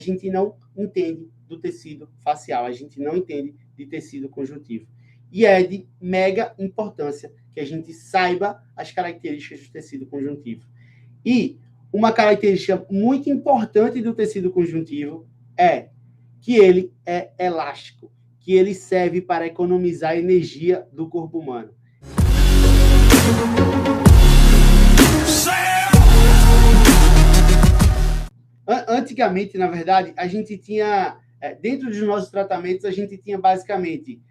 gente não entende do tecido facial, a gente não entende de tecido conjuntivo. E é de mega importância que a gente saiba as características do tecido conjuntivo. E uma característica muito importante do tecido conjuntivo é que ele é elástico, que ele serve para economizar energia do corpo humano. Antigamente, na verdade, a gente tinha, dentro dos nossos tratamentos, a gente tinha basicamente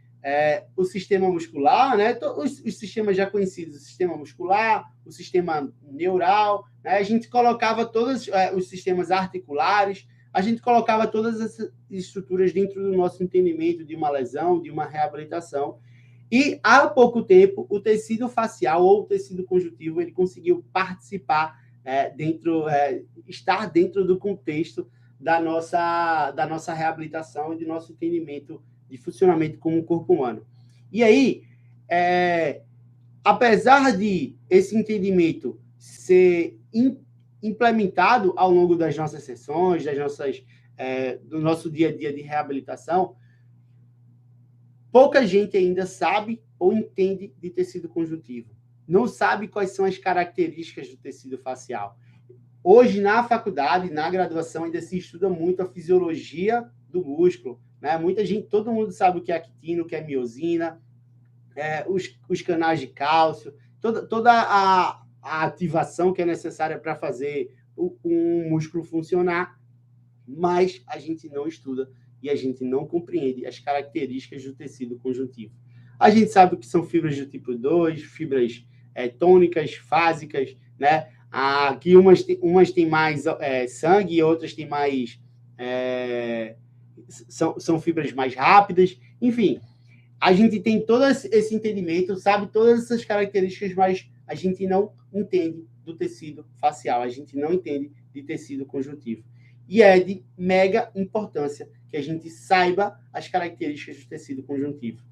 o sistema muscular, né? Os sistemas já conhecidos, o sistema muscular, o sistema neural, né? A gente colocava todos os sistemas articulares, a gente colocava todas essas estruturas dentro do nosso entendimento de uma lesão, de uma reabilitação. E, há pouco tempo, o tecido facial ou o tecido conjuntivo, ele conseguiu participar estar dentro do contexto da nossa reabilitação e do nosso entendimento de funcionamento como um corpo humano. E aí, apesar de esse entendimento ser implementado ao longo das nossas sessões, do nosso dia a dia de reabilitação, pouca gente ainda sabe ou entende de tecido conjuntivo. Não sabe quais são as características do tecido facial. Hoje, na faculdade, na graduação, ainda se estuda muito a fisiologia do músculo, né? Muita gente, todo mundo sabe o que é actina, o que é miosina, os canais de cálcio, toda a ativação que é necessária para fazer um músculo funcionar, mas a gente não estuda e a gente não compreende as características do tecido conjuntivo. A gente sabe que são fibras do tipo 2, fibras tônicas, fásicas, né? Que umas têm mais sangue e outras têm mais... são fibras mais rápidas. Enfim, a gente tem todo esse entendimento, sabe todas essas características, mas a gente não entende do tecido facial, a gente não entende de tecido conjuntivo. E é de mega importância que a gente saiba as características do tecido conjuntivo.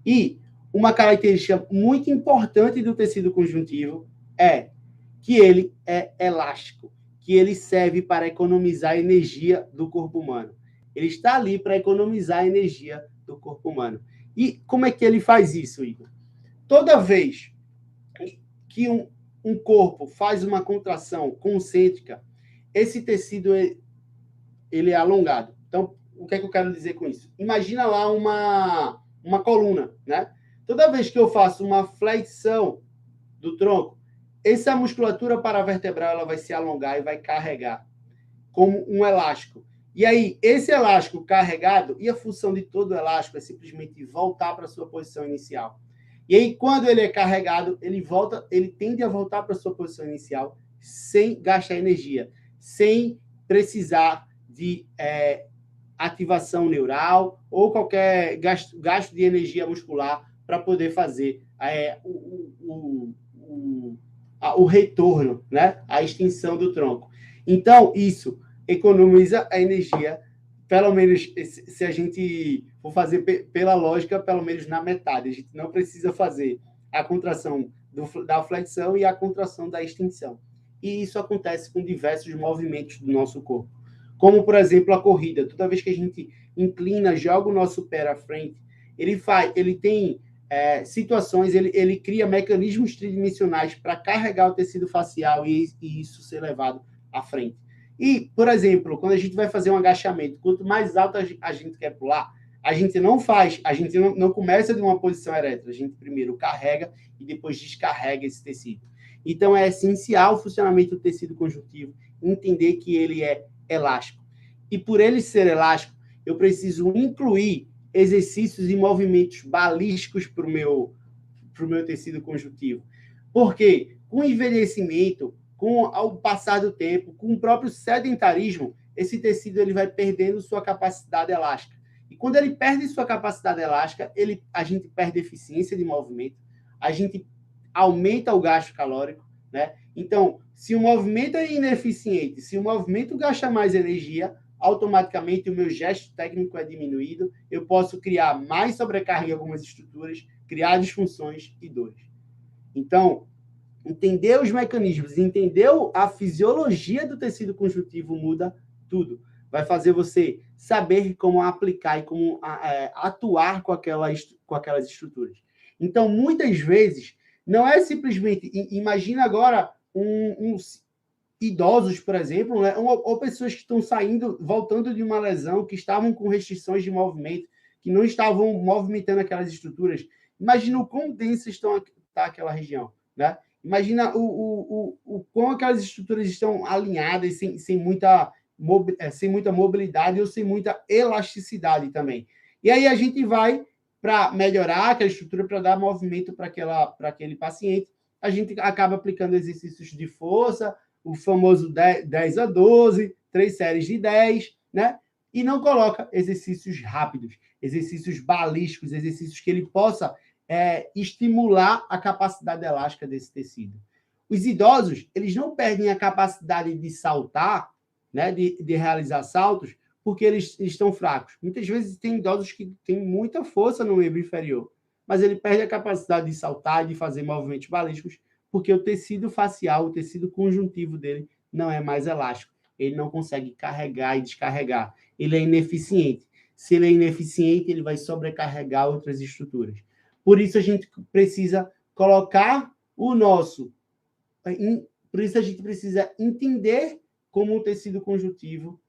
E uma característica muito importante do tecido conjuntivo é que ele é elástico, que ele serve para economizar energia do corpo humano. Ele está ali para economizar a energia do corpo humano. E como é que ele faz isso, Igor? Toda vez que um corpo faz uma contração concêntrica, esse tecido ele é alongado. Então, o que é que eu quero dizer com isso? Imagina lá uma coluna, né? Toda vez que eu faço uma flexão do tronco, essa musculatura paravertebral ela vai se alongar e vai carregar como um elástico. E aí, esse elástico carregado, e a função de todo o elástico é simplesmente voltar para a sua posição inicial. E aí, quando ele é carregado, ele tende a voltar para a sua posição inicial sem gastar energia, sem precisar de ativação neural ou qualquer gasto de energia muscular para poder fazer o retorno, né? A extensão do tronco. Então, isso economiza a energia, pelo menos se a gente for fazer pela lógica, pelo menos na metade. A gente não precisa fazer a contração da flexão e a contração da extensão. E isso acontece com diversos movimentos do nosso corpo. Como, por exemplo, a corrida. Toda vez que a gente inclina, joga o nosso pé à frente, ele tem situações, ele cria mecanismos tridimensionais para carregar o tecido facial e isso ser levado à frente. E, por exemplo, quando a gente vai fazer um agachamento, quanto mais alto a gente quer pular, a gente não começa de uma posição ereta, a gente primeiro carrega e depois descarrega esse tecido. Então, é essencial o funcionamento do tecido conjuntivo, entender que ele é elástico. E por ele ser elástico, eu preciso incluir exercícios e movimentos balísticos para o meu tecido conjuntivo. Porque com o envelhecimento, ao passar do tempo, com o próprio sedentarismo, esse tecido ele vai perdendo sua capacidade elástica. E quando ele perde sua capacidade elástica, a gente perde eficiência de movimento, a gente aumenta o gasto calórico, né? Então, se o movimento é ineficiente, se o movimento gasta mais energia, automaticamente o meu gesto técnico é diminuído, eu posso criar mais sobrecarga em algumas estruturas, criar disfunções e dores. Então, entender os mecanismos, entender a fisiologia do tecido conjuntivo muda tudo. vai fazer você saber como aplicar e como atuar com aquelas estruturas. Então, muitas vezes, não é simplesmente... Imagina agora idosos, por exemplo, né? ou pessoas que estão saindo, voltando de uma lesão, que estavam com restrições de movimento, que não estavam movimentando aquelas estruturas. Imagina o quão densa está aquela região, né? Imagina o quão aquelas estruturas estão alinhadas, sem muita mobilidade ou sem muita elasticidade também. E aí a gente vai, para melhorar aquela estrutura, para dar movimento para aquele paciente, a gente acaba aplicando exercícios de força, o famoso 10 a 12, 3 séries de 10, né? E não coloca exercícios rápidos, exercícios balísticos, exercícios que ele possa estimular a capacidade elástica desse tecido. Os idosos, eles não perdem a capacidade de saltar, né, de realizar saltos, porque eles estão fracos. Muitas vezes tem idosos que têm muita força no membro inferior, mas ele perde a capacidade de saltar e de fazer movimentos balísticos, porque o tecido facial, o tecido conjuntivo dele não é mais elástico. Ele não consegue carregar e descarregar. Ele é ineficiente. Se ele é ineficiente, ele vai sobrecarregar outras estruturas. Por isso, a gente precisa colocar o nosso... Por isso, a gente precisa entender como o tecido conjuntivo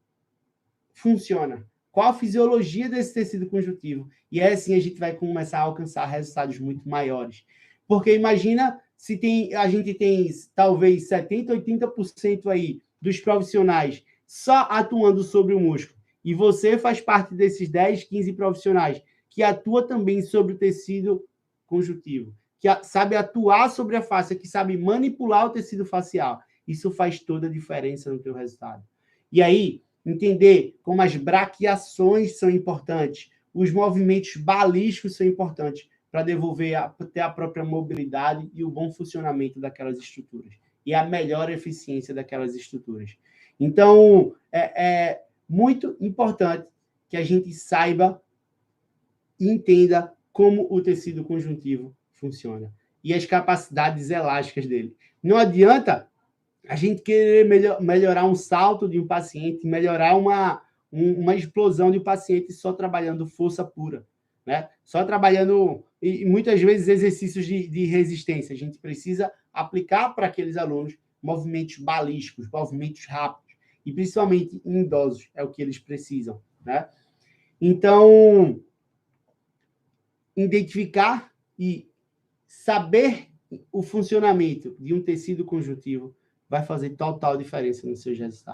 funciona. Qual a fisiologia desse tecido conjuntivo. E é assim a gente vai começar a alcançar resultados muito maiores. Porque imagina se a gente tem talvez 70%, 80% aí dos profissionais só atuando sobre o músculo. E você faz parte desses 10, 15 profissionais que atua também sobre o tecido conjuntivo, que sabe atuar sobre a face, que sabe manipular o tecido facial. Isso faz toda a diferença no teu resultado. E aí, entender como as braquiações são importantes, os movimentos balísticos são importantes para ter a própria mobilidade e o bom funcionamento daquelas estruturas e a melhor eficiência daquelas estruturas. Então, é muito importante que a gente saiba e entenda como o tecido conjuntivo funciona e as capacidades elásticas dele. Não adianta a gente querer melhorar um salto de um paciente, melhorar uma explosão de um paciente só trabalhando força pura, né? Só trabalhando, e muitas vezes, exercícios de resistência. A gente precisa aplicar para aqueles alunos movimentos balísticos, movimentos rápidos, e principalmente em idosos, é o que eles precisam, né? Então, identificar e saber o funcionamento de um tecido conjuntivo vai fazer total diferença nos seus resultados.